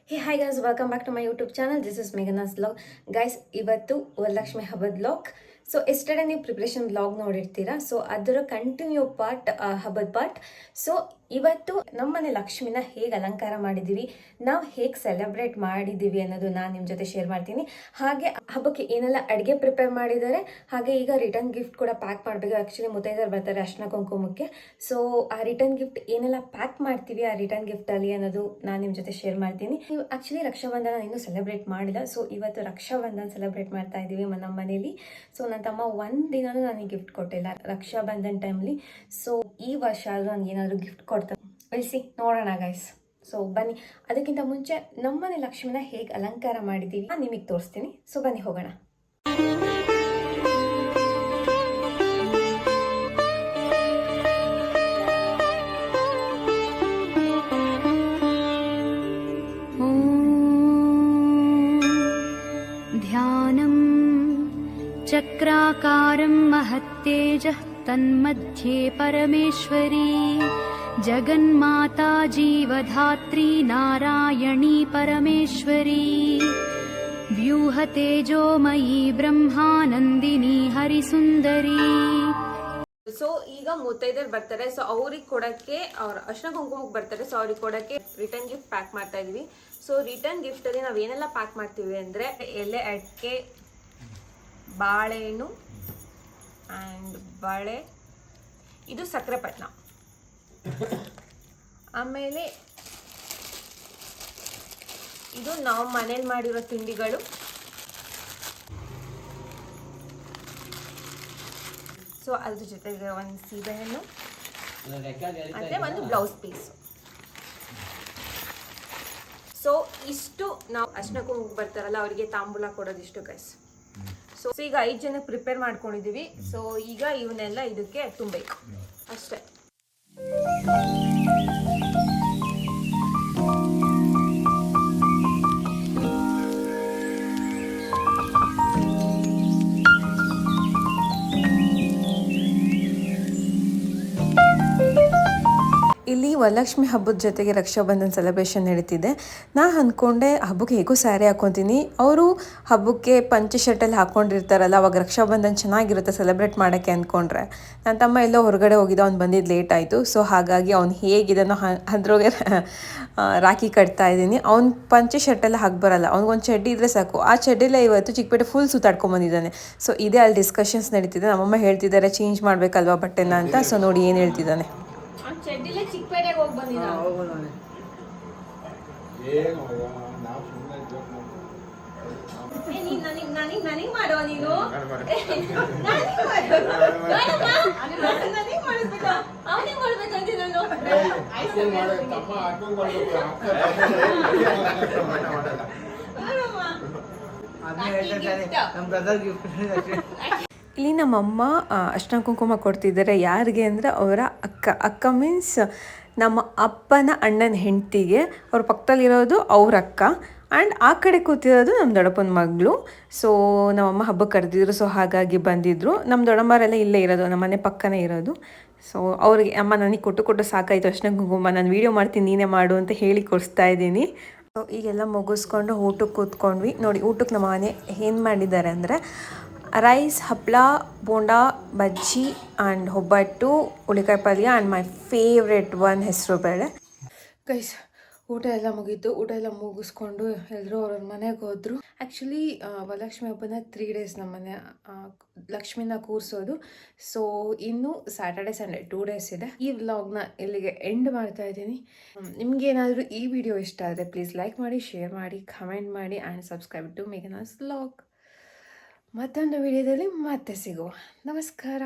Hey hi guys, welcome back to my YouTube channel. This is Meghana's vlog. Guys, ಇವತ್ತು ವರಲಕ್ಷ್ಮಿ ಹಬ್ಬದ vlog. So yesterday ನೀವು preparation vlog ನೋಡಿರ್ತೀರಾ. So ಅದರ continue part, ಹಬ್ಬದ part. So ಇವತ್ತು ನಮ್ಮನೆ ಲಕ್ಷ್ಮಿನ ಹೇಗೆ ಅಲಂಕಾರ ಮಾಡಿದ್ದೀವಿ, ನಾವು ಹೇಗೆ ಸೆಲೆಬ್ರೇಟ್ ಮಾಡಿದ್ದೀವಿ ಅನ್ನೋದು ನಾನು ನಿಮ್ಮ ಜೊತೆ ಶೇರ್ ಮಾಡ್ತೀನಿ. ಹಾಗೆ ಹಬ್ಬಕ್ಕೆ ಏನೆಲ್ಲ ಅಡುಗೆ ಪ್ರಿಪೇರ್ ಮಾಡಿದ್ದಾರೆ, ಹಾಗೆ ಈಗ ರಿಟರ್ನ್ ಗಿಫ್ಟ್ ಕೂಡ ಪ್ಯಾಕ್ ಮಾಡಬೇಕು. ಆ್ಯಕ್ಚುಲಿ ಮುತ್ತೈದೆಯರು ಬರ್ತಾರೆ ಅರ್ಶಿನ ಕುಂಕುಮಕ್ಕೆ. ಸೊ ಆ ರಿಟರ್ನ್ ಗಿಫ್ಟ್ ಏನೆಲ್ಲ ಪ್ಯಾಕ್ ಮಾಡ್ತೀವಿ ಆ ರಿಟರ್ನ್ ಗಿಫ್ಟಲ್ಲಿ ಅನ್ನೋದು ನಾನು ನಿಮ್ಮ ಜೊತೆ ಶೇರ್ ಮಾಡ್ತೀನಿ. ನೀವು ಆ್ಯಕ್ಚುಲಿ ರಕ್ಷಾಬಂಧನ ಇನ್ನೂ ಸೆಲೆಬ್ರೇಟ್ ಮಾಡಿಲ್ಲ. ಸೊ ಇವತ್ತು ರಕ್ಷಾಬಂಧನ ಸೆಲೆಬ್ರೇಟ್ ಮಾಡ್ತಾ ಇದ್ದೀವಿ ನಮ್ಮ ಮನೇಲಿ. ಸೊ ನನ್ನ ತಮ್ಮ ಒಂದು ದಿನನೂ ನನಗೆ ಗಿಫ್ಟ್ ಕೊಟ್ಟಿಲ್ಲ ರಕ್ಷಾಬಂಧನ ಟೈಮ್ಲಿ. ಸೊ ಈ ವರ್ಷ ಆದರೂ ನನಗೆ ಏನಾದರೂ ಗಿಫ್ಟ್ ಕೊಡ್ತಾರೆ, ಬೆಳೆಸಿ ನೋಡೋಣ ಗೈಸ್. ಸೊ ಬನ್ನಿ, ಅದಕ್ಕಿಂತ ಮುಂಚೆ ನಮ್ಮನೆ ಲಕ್ಷ್ಮಿನ ಹೇಗೆ ಅಲಂಕಾರ ಮಾಡಿದ್ದೀವಿ ನಾನು ನಿಮಗೆ ತೋರಿಸ್ತೀನಿ. ಸೊ ಬನ್ನಿ ಹೋಗೋಣ. ಧ್ಯಾನಂ ಚಕ್ರಾಕಾರಂ ಮಹತ್ತೇಜಃ ತನ್ಮಧ್ಯೆ ಪರಮೇಶ್ವರಿ ಜಗನ್ಮಾತಾ ಜೀವಧಾತ್ರಿ ನಾರಾಯಣಿ ಪರಮೇಶ್ವರಿ ವ್ಯೂಹ ತೇಜೋಮಯೀ ಬ್ರಹ್ಮಾನಂದಿನಿ ಹರಿಸುಂದರಿ. ಸೊ ಈಗ ಮುತ್ತೈದೆಯರು ಬರ್ತಾರೆ. ಸೊ ಅವ್ರಿಗೆ ಕೊಡಕ್ಕೆ, ಅವ್ರ ಅರ್ಶಿನ ಕುಂಕುಮಕ್ಕೆ ಬರ್ತಾರೆ. ಸೊ ಅವ್ರಿಗೆ ಕೊಡಕ್ಕೆ ರಿಟರ್ನ್ ಗಿಫ್ಟ್ ಪ್ಯಾಕ್ ಮಾಡ್ತಾ ಇದೀವಿ. ಸೊ ರಿಟರ್ನ್ ಗಿಫ್ಟ್ ಅಲ್ಲಿ ನಾವು ಏನೆಲ್ಲ ಪ್ಯಾಕ್ ಮಾಡ್ತೀವಿ ಅಂದ್ರೆ ಎಲೆ ಅಡಿಕೆ, ಬಾಳೆಹಣ್ಣು ಆ್ಯಂಡ್ ಬಾಳೆ, ಇದು ಸಕ್ಕರೆ ಪಟ್ನ, ಆಮೇಲೆ ಇದು ನಾವು ಮನೇಲಿ ಮಾಡಿರೋ ತಿಂಡಿಗಳು, ಸೊ ಅದ್ರ ಜೊತೆಗೆ ಒಂದು ಸೀಬೆಹಣ್ಣು ಅಂದರೆ ಒಂದು ಬ್ಲೌಸ್ ಪೀಸ್. ಸೊ ಇಷ್ಟು ನಾವು ಅರ್ಶಿನ ಕುಂಕುಮಕ್ಕೆ ಬರ್ತಾರಲ್ಲ ಅವರಿಗೆ ತಾಂಬೂಲ ಕೊಡೋದಿಷ್ಟು ಗೈಸ್. ಸೊ ಈಗ 5 ಜನಕ್ಕೆ ಪ್ರಿಪೇರ್ ಮಾಡ್ಕೊಂಡಿದ್ದೀವಿ. ಸೊ ಈಗ ಇವನ್ನೆಲ್ಲ ಇದಕ್ಕೆ ತುಂಬಬೇಕು ಅಷ್ಟೇ. ಇಲ್ಲಿ ವರಲಕ್ಷ್ಮಿ ಹಬ್ಬದ ಜೊತೆಗೆ ರಕ್ಷಾಬಂಧನ ಸೆಲೆಬ್ರೇಷನ್ ನಡೀತಿದೆ. ನಾನು ಅಂದ್ಕೊಂಡೆ ಹಬ್ಬಕ್ಕೆ ಹೇಗೂ ಸ್ಯಾರಿ ಹಾಕ್ಕೊತೀನಿ, ಅವರು ಹಬ್ಬಕ್ಕೆ ಪಂಚೆ ಶರ್ಟಲ್ಲಿ ಹಾಕ್ಕೊಂಡಿರ್ತಾರಲ್ಲ, ಅವಾಗ ರಕ್ಷಾಬಂಧನ ಚೆನ್ನಾಗಿರುತ್ತೆ ಸೆಲೆಬ್ರೇಟ್ ಮಾಡೋಕ್ಕೆ ಅಂದ್ಕೊಂಡ್ರೆ. ನನ್ನ ತಮ್ಮ ಎಲ್ಲೋ ಹೊರಗಡೆ ಹೋಗಿದ್ದ, ಅವ್ನು ಬಂದಿದ್ದು ಲೇಟ್ ಆಯಿತು. ಸೊ ಹಾಗಾಗಿ ಅವ್ನು ಹೇಗಿದ್ದಾನೋ ಅದ್ರೊಳಗೆ ರಾಖಿ ಕಟ್ತಾ ಇದ್ದೀನಿ. ಅವ್ನು ಪಂಚೆ ಶರ್ಟೆಲ್ಲ ಹಾಕಿ ಬರಲ್ಲ, ಅವ್ನಿಗೊಂದು ಚಡ್ಡಿ ಇದ್ದರೆ ಸಾಕು. ಆ ಚಡ್ಡಿಲೇ ಇವತ್ತು ಚಿಕ್ಕಪೇಟೆ ಫುಲ್ ಸುತ್ತಾಡ್ಕೊಂಬಂದಿದ್ದಾನೆ. ಸೊ ಇದೇ ಅಲ್ಲಿ ಡಿಸ್ಕಷನ್ಸ್ ನಡೀತಿದೆ. ನಮ್ಮಮ್ಮ ಹೇಳ್ತಿದ್ದಾರೆ ಚೇಂಜ್ ಮಾಡಬೇಕಲ್ವಾ ಬಟ್ಟೆನ ಅಂತ. ಸೊ ನೋಡಿ ಏನು ಹೇಳ್ತಿದ್ದಾನೆ. ಚಡ್ಡಿಲೆ ಚಿಕ್ಕಪೇಟೆಗೆ ಹೋಗಿ ಬಂದಿದ್ದಾನೆ. ನನಗೆ ಮಾಡೋ ನೀನು ಅವನಿಗೆ ಮಾಡ್ಬೇಕಂತ ನಾನು ಇಲ್ಲಿ ನಮ್ಮಮ್ಮ ಅರ್ಶಿನ ಕುಂಕುಮ ಕೊಡ್ತಿದ್ದಾರೆ. ಯಾರಿಗೆ ಅಂದರೆ ಅವರ ಅಕ್ಕ ಮೀನ್ಸ್ ನಮ್ಮ ಅಪ್ಪನ ಅಣ್ಣನ ಹೆಂಡತಿಗೆ. ಅವ್ರ ಪಕ್ಕದಲ್ಲಿರೋದು ಅವ್ರ ಅಕ್ಕ ಆ್ಯಂಡ್ ಆ ಕಡೆ ಕೂತಿರೋದು ನಮ್ಮ ದೊಡ್ಡಪ್ಪನ ಮಗಳು. ಸೊ ನಮ್ಮಮ್ಮ ಹಬ್ಬಕ್ಕೆ ಕರೆದಿದ್ರು. ಸೊ ಹಾಗಾಗಿ ಬಂದಿದ್ದರು. ನಮ್ಮ ದೊಡ್ಡಮ್ಮರೆಲ್ಲ ಇಲ್ಲೇ ಇರೋದು, ನಮ್ಮ ಮನೆ ಪಕ್ಕನೇ ಇರೋದು. ಸೊ ಅವ್ರಿಗೆ ಅಮ್ಮ ನನಗೆ ಕೊಟ್ಟು ಸಾಕಾಯಿತು ಅರ್ಶಿನ ಕುಂಕುಮ, ನಾನು ವೀಡಿಯೋ ಮಾಡ್ತೀನಿ ನೀನೇ ಮಾಡು ಅಂತ ಹೇಳಿ ಕೊಡಿಸ್ತಾ ಇದ್ದೀನಿ. ಸೊ ಈಗೆಲ್ಲ ಮುಗಿಸ್ಕೊಂಡು ಊಟಕ್ಕೆ ಕೂತ್ಕೊಂಡ್ವಿ. ನೋಡಿ ಊಟಕ್ಕೆ ನಮ್ಮ ಮನೆ ಏನು ಮಾಡಿದ್ದಾರೆ ಅಂದರೆ ರೈಸ್, ಹಪ್ಪಳ, ಬೋಂಡಾ, ಬಜ್ಜಿ ಆ್ಯಂಡ್ ಒಬ್ಬಟ್ಟು, ಉಳಿಕಾಯಿ ಪಲ್ಯ ಆ್ಯಂಡ್ ಮೈ ಫೇವ್ರೆಟ್ ಒನ್ ಹೆಸರುಬೇಳೆ. ಗೈಸ್ ಊಟ ಎಲ್ಲ ಮುಗೀತು. ಊಟ ಎಲ್ಲ ಮುಗಿಸ್ಕೊಂಡು ಎಲ್ಲರೂ ಅವ್ರವ್ರ ಮನೆಗೆ ಹೋದರು. ಆ್ಯಕ್ಚುಲಿ ವರಲಕ್ಷ್ಮಿ ಹಬ್ಬನ 3 days ನಮ್ಮನೆ ಲಕ್ಷ್ಮಿನ ಕೂರಿಸೋದು. ಸೊ ಇನ್ನು ಸ್ಯಾಟರ್ಡೆ ಸಂಡೇ 2 days ಇದೆ. ಈ ವ್ಲಾಗ್ನ ಇಲ್ಲಿಗೆ ಎಂಡ್ ಮಾಡ್ತಾ ಇದ್ದೀನಿ. ನಿಮಗೇನಾದರೂ ಈ ವಿಡಿಯೋ ಇಷ್ಟ ಆದರೆ ಪ್ಲೀಸ್ ಲೈಕ್ ಮಾಡಿ, ಶೇರ್ ಮಾಡಿ, ಕಮೆಂಟ್ ಮಾಡಿ and subscribe to Meghana's vlog. ಮತ್ತೊಂದು ವಿಡಿಯೋದಲ್ಲಿ ಮತ್ತೆ ಸಿಗುವ. ನಮಸ್ಕಾರ.